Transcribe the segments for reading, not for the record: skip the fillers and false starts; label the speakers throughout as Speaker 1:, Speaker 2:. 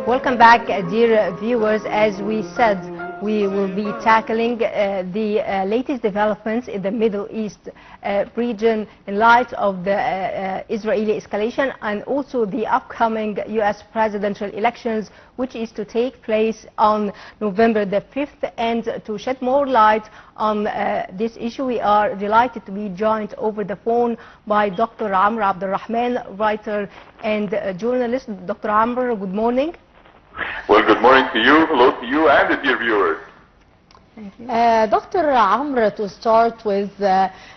Speaker 1: Welcome back, dear viewers. As we said, we will be tackling the latest developments in the Middle East region in light of the Israeli escalation and also the upcoming U.S. presidential elections, which is to take place on November the 5th. And to shed more light on this issue, we are delighted to be joined over the phone by Dr. Abdul Rahman, writer and journalist. Dr. Amr, good morning.
Speaker 2: Well, good morning to you, hello to you and the dear viewers.
Speaker 1: Thank you.
Speaker 3: Dr. Amr, to start with,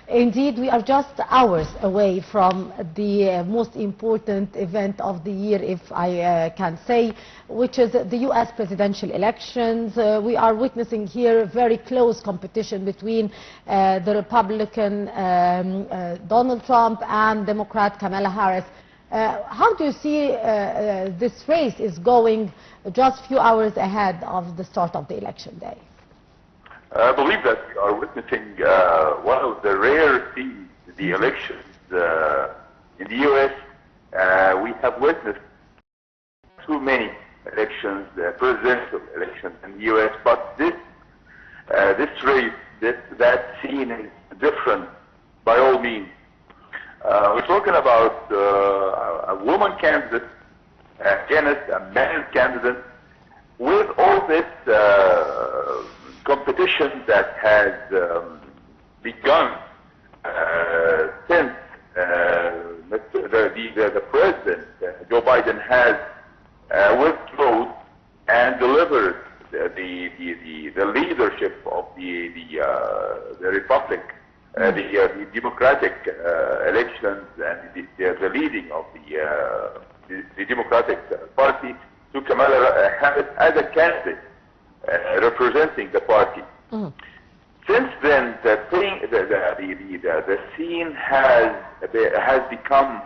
Speaker 3: indeed we are just hours away from the most important event of the year, if I can say, which is the U.S. presidential elections. We are witnessing here very close competition between the Republican Donald Trump and Democrat Kamala Harris. How do you see this race is going just a few hours ahead of the start of the election day?
Speaker 2: I believe that we are witnessing one of the rare things, the elections in the U.S. We have witnessed too many elections, presidential elections in the U.S., but this race, that scene is different by all means. We're talking about a woman candidate against a man candidate, with all this competition that has begun since the president, Joe Biden, has withdrawn and delivered the leadership of the Republic. The Democratic elections and the leading of the Democratic Party to Kamala Harris as a candidate representing the party.
Speaker 3: Mm-hmm.
Speaker 2: Since then, the scene has become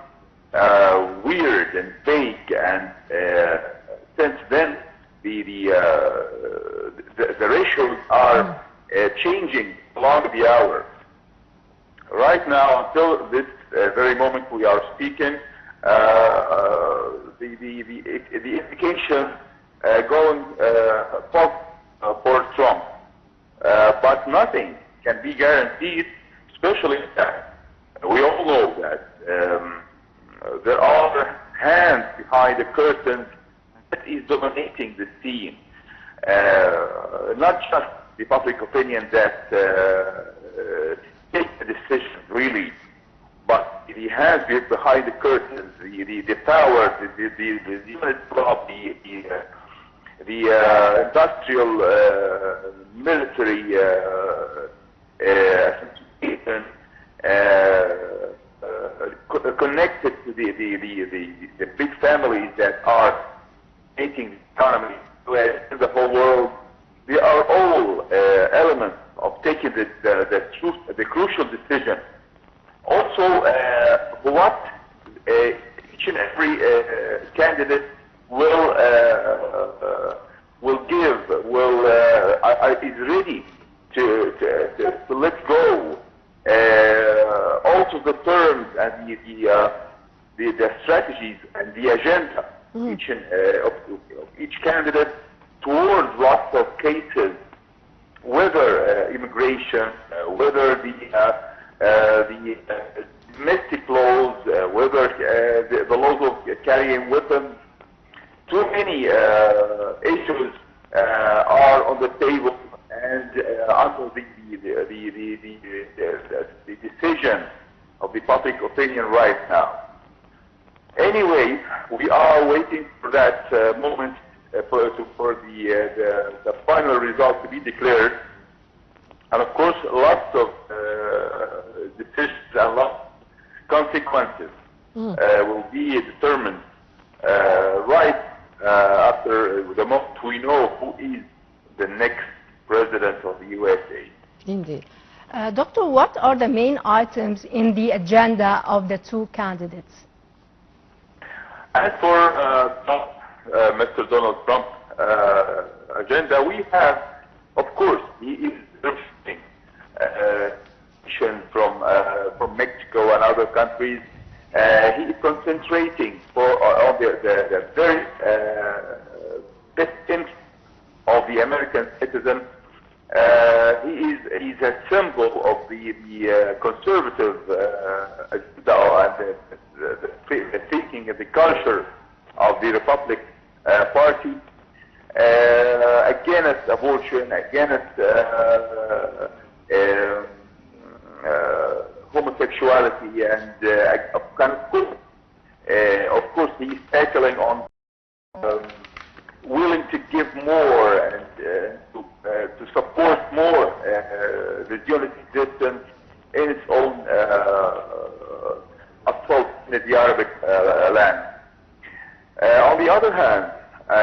Speaker 2: weird and vague, and since then the ratios are changing along the hour. Right now, until this very moment we are speaking, the indication going for Trump, but nothing can be guaranteed, especially that we all know that there are hands behind the curtain that is dominating the scene. Not just the public opinion that take the decision, really, but he has behind the curtains the power, the unit of the industrial military association connected to the big families that are making the economy in the whole world. They are all elements of taking the crucial decision. Also, what each and every candidate will give, is ready to let go. Also, the terms and the strategies and the agenda of each candidate towards lots of cases, whether immigration, whether the domestic laws, whether the laws of carrying weapons. Too many issues are on the table, and under the decision of the public opinion right now. Anyway, we are waiting for that moment for the final result to be declared, and of course lots of decisions and lots of consequences will be determined right after the moment we know who is the next president of the USA.
Speaker 3: Indeed.
Speaker 1: Doctor, what are the main items in the agenda of the two candidates?
Speaker 2: As for Mr. Donald Trump agenda, we have, of course, he is interesting from Mexico and other countries. He is concentrating on the very best interest of the American citizen. He's a symbol of the conservative agenda and the thinking and the culture of the Republican Party, against abortion, against homosexuality, and of course he's tackling on willing to give more and to support more the Zionist existence in its own assault in the Arabic land. On the other hand,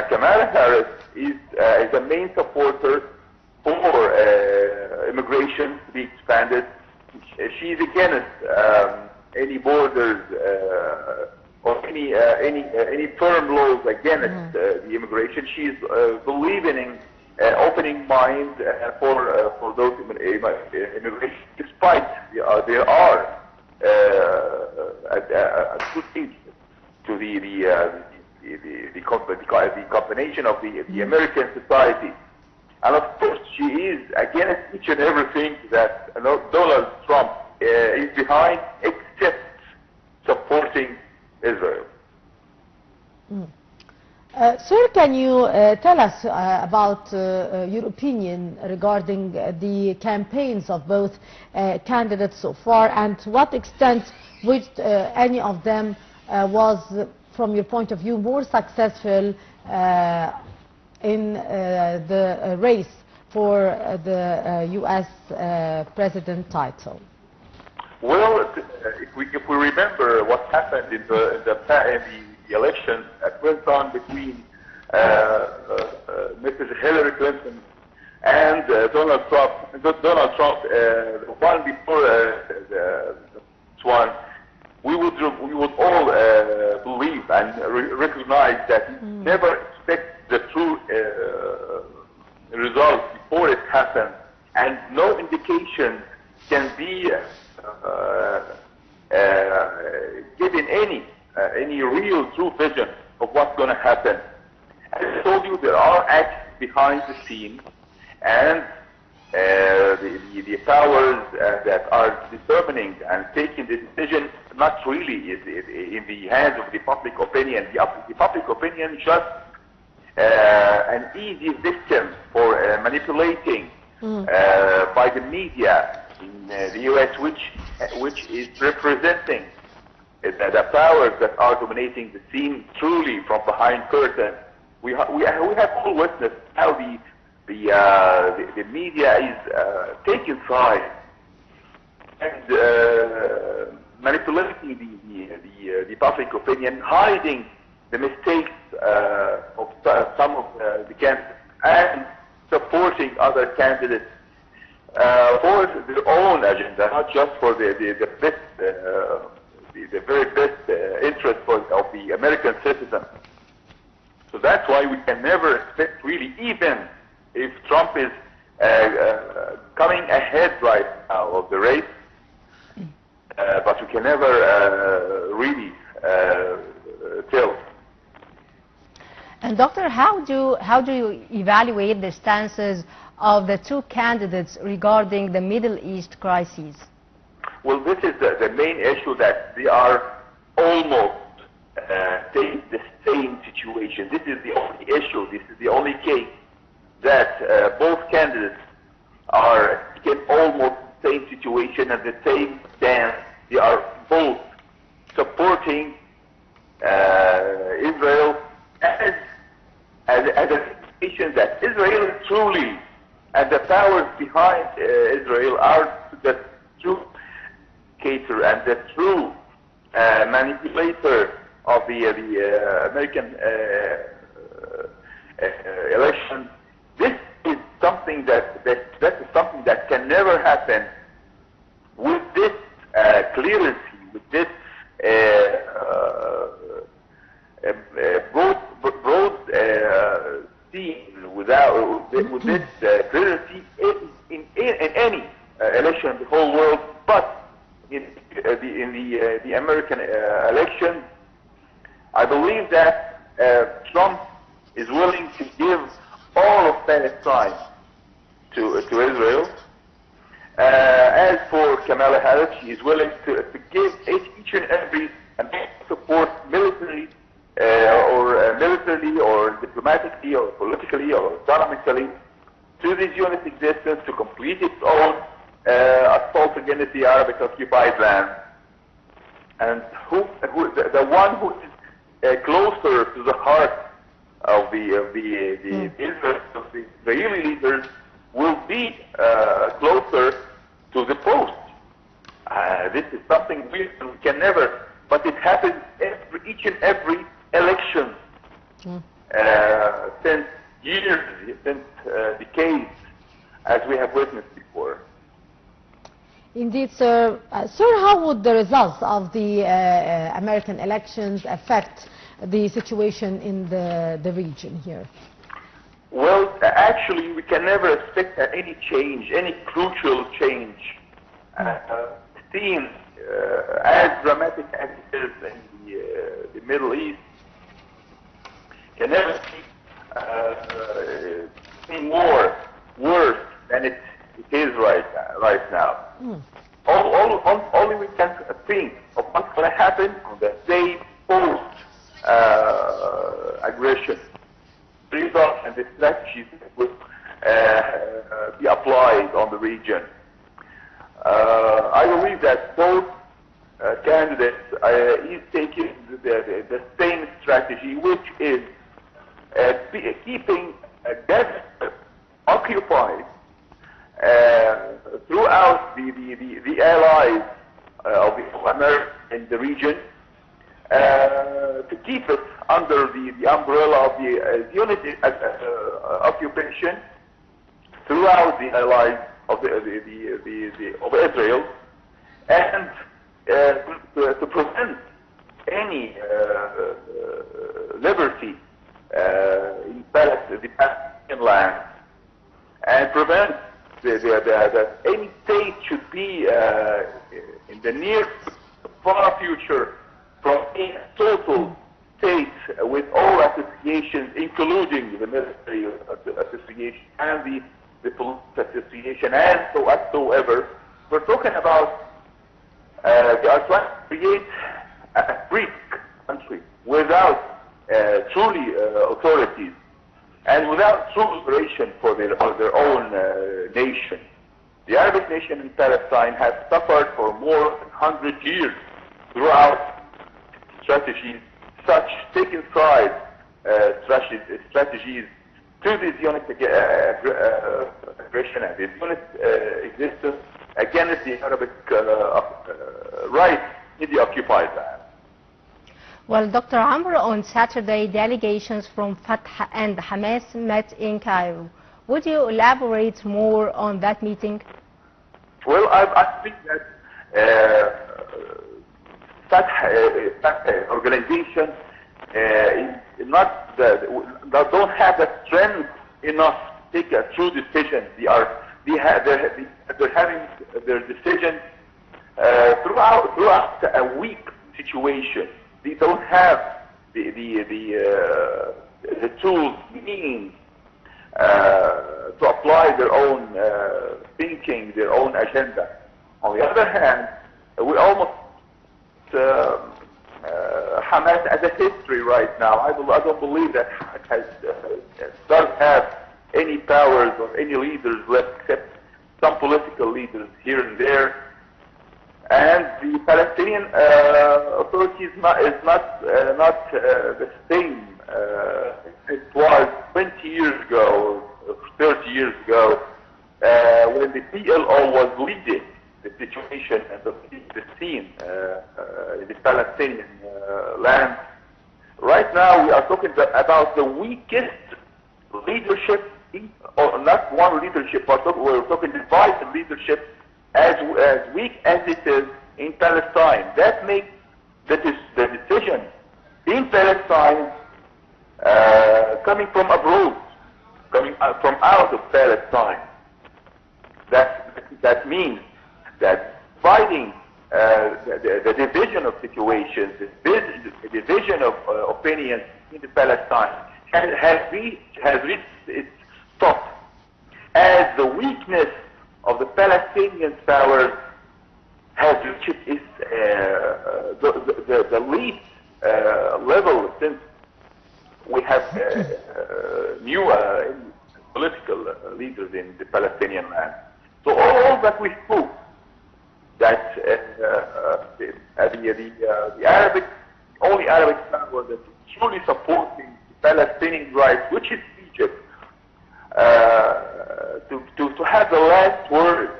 Speaker 2: Kamala Harris is a main supporter for immigration to be expanded. She's against any borders or any firm laws against the immigration. She's believing in opening mind for those immigration, despite there are good things to the combination of the American society. And of course, she is against each and everything that Donald Trump is behind, except supporting Israel.
Speaker 3: Sir, can you tell us about your opinion regarding the campaigns of both candidates so far, and to what extent which any of them was, from your point of view, more successful in the race for the U.S. President title?
Speaker 2: Well, if we remember what happened in the election that went on between Mrs. Hillary Clinton and Donald Trump, the one before this one, we would all believe and recognize that never expect the true result before it happens, and no indication can be given any real true vision of what's going to happen. As I told you, there are acts behind the scenes, and the powers that are determining and taking the decision not really is in the hands of the public opinion. The public opinion is just an easy victim for manipulating by the media in the U.S., which is representing the powers that are dominating the scene truly from behind curtain. We have all witnessed how the media is taking side and manipulating the public opinion, hiding the mistakes of some of the candidates and supporting other candidates for their own agenda, not just for the best, the very best interest of the American citizen. So that's why we can never expect, really, even if Trump is coming ahead right now of the race, but we can never really tell.
Speaker 1: And Doctor, how do you evaluate the stances of the two candidates regarding the Middle East crisis?
Speaker 2: Well, this is the main issue, that they are almost saying the same situation. This is the only issue, this is the only case that both candidates are in almost the same situation and the same stance. They are both supporting Israel as a situation that Israel truly, and the powers behind Israel, are the true cater and the true manipulator of the American election. This is something that is something that can never happen with this clearance, with this broad scene, with this clearance in any election in the whole world, but in the American election. I believe that Trump is willing to give all of Palestine to Israel. As for Kamala Harris, she is willing to give each and every support militarily or diplomatically or politically or economically to this unit's existence to complete its own assault against the Arabic occupied land. And the one who is closer to the heart of the interests of the Israeli leaders will be closer to the post. This is something we can never, but it happens each and every election since years, since decades, as we have witnessed before.
Speaker 3: Indeed, sir. Sir, how would the results of the American elections affect the situation in the region here?
Speaker 2: Well, actually, we can never expect any change, any crucial change, seen as dramatic as it is in the Middle East. Can never be more worse than it is right now. Only we can think of what's going to happen on the day post aggression. The results and the strategies that will be applied on the region. I believe that both candidates is taking the same strategy, which is keeping Gaza occupied throughout the allies of America in the region, to keep it under the umbrella of the unit occupation throughout the allies of of Israel, and to prevent any liberty in the Palestinian land, and prevent that any state should be in the near far future from a total state with all associations, including the military association and the political association, and so whatsoever. We're talking about they are trying to create a Greek country without truly authorities and without true liberation for their own nation. The Arabic nation in Palestine has suffered for more than 100 years throughout strategies, such taking side strategies to this unit aggression and this unit existence against the Arabic rights in the occupied land.
Speaker 1: Well, Dr. Amr, on Saturday, delegations from Fatah and Hamas met in Cairo. Would you elaborate more on that meeting?
Speaker 2: Well, I think that Fatah organization don't have the strength enough to take a true decision. They're having their decision throughout a weak situation. They don't have the tools, means to apply their own thinking, their own agenda. On the other hand, we almost Hamas as a history right now. I don't believe that Hamas does have any powers or any leaders left except some political leaders here and there. And the Palestinian authority is not the same it was 20 years ago, 30 years ago, when the PLO was leading the situation and the scene in the Palestinian land. Right now we are talking about the weakest leadership, or not one leadership, but we're talking divided leadership as weak as it is in Palestine. That is the decision in Palestine coming from abroad, coming from out of Palestine. That means that fighting the division of situations, the division of opinions in Palestine has reached its top, as the weakness of the Palestinian powers has reached its the least level since we have new political leaders in the Palestinian land. So all that we hope that the Arabic, only Arabic power that is truly supporting Palestinian rights, which is Egypt, to have the last word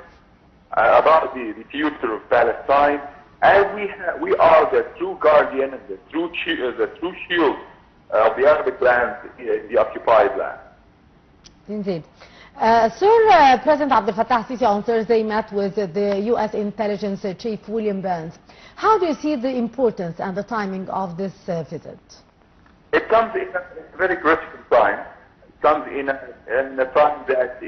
Speaker 2: about the future of Palestine, as we are the true guardian and the true shield of the Arabic land in the occupied land.
Speaker 3: Indeed. Sir, President Abdul Fattah Sisi on Thursday met with the U.S. intelligence chief William Burns. How do you see the importance and the timing of this visit?
Speaker 2: It comes in a very critical time. It comes in a time that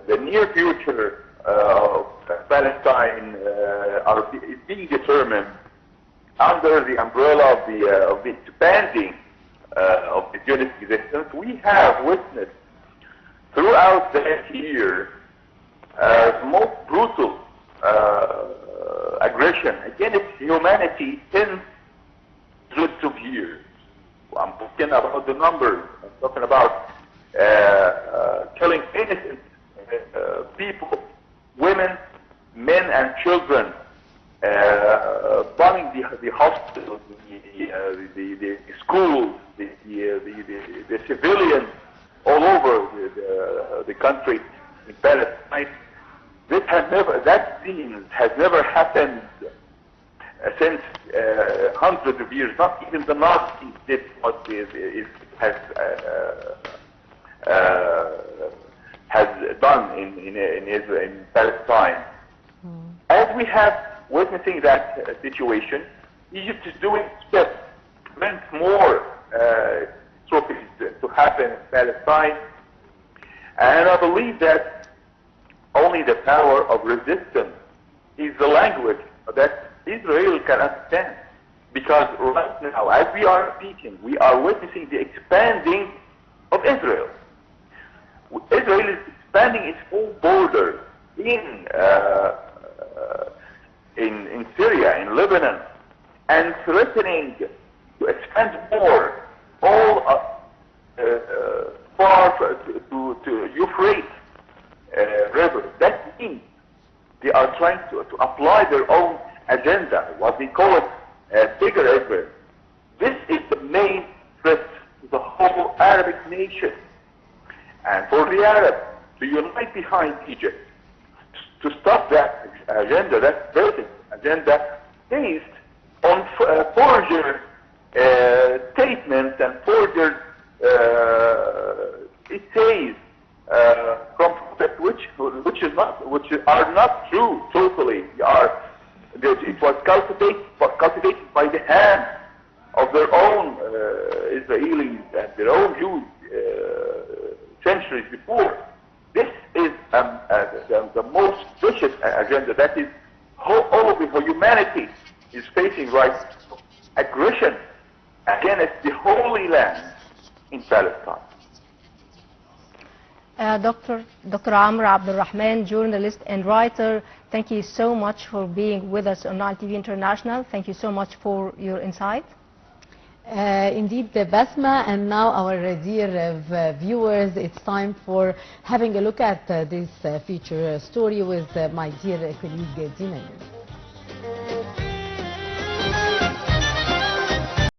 Speaker 2: the near future of Palestine is being determined under the umbrella of the expanding of the Zionist existence. We have witnessed throughout that year most brutal aggression against humanity since hundreds of years. I'm talking about the numbers. I'm talking about killing innocent people, women, men, and children, bombing the hospitals, the schools, the civilians all over the country in Palestine. That scene has never happened since hundreds of years. Not even the Nazis did what has done in Palestine. As we have witnessing that situation, Egypt is doing steps to prevent more trophies to happen in Palestine, and I believe that only the power of resistance is the language that Israel can understand. Because right now, as we are speaking, we are witnessing the expanding of Israel. Israel is expanding its own border in Syria, in Lebanon, and threatening to expand more all far to Euphrates River. That means they are trying to apply their own agenda, what they call it bigger Israel. This is the main threat to the whole Arabic nation. And for the Arabs to unite behind Egypt, to stop that agenda, that version agenda based on forger statements and forger essays from which are not true totally. It was cultivated by the hand of their own Israelis and their own Jews centuries before. This is the most vicious agenda that is all of humanity is facing right now. Aggression against the Holy Land in Palestine.
Speaker 1: Dr. Amr Abdul Rahman, journalist and writer, thank you so much for being with us on Nile TV International. Thank you so much for your insight.
Speaker 3: Indeed, Basma, and now our dear viewers, it's time for having a look at this feature story with my dear colleague Dina.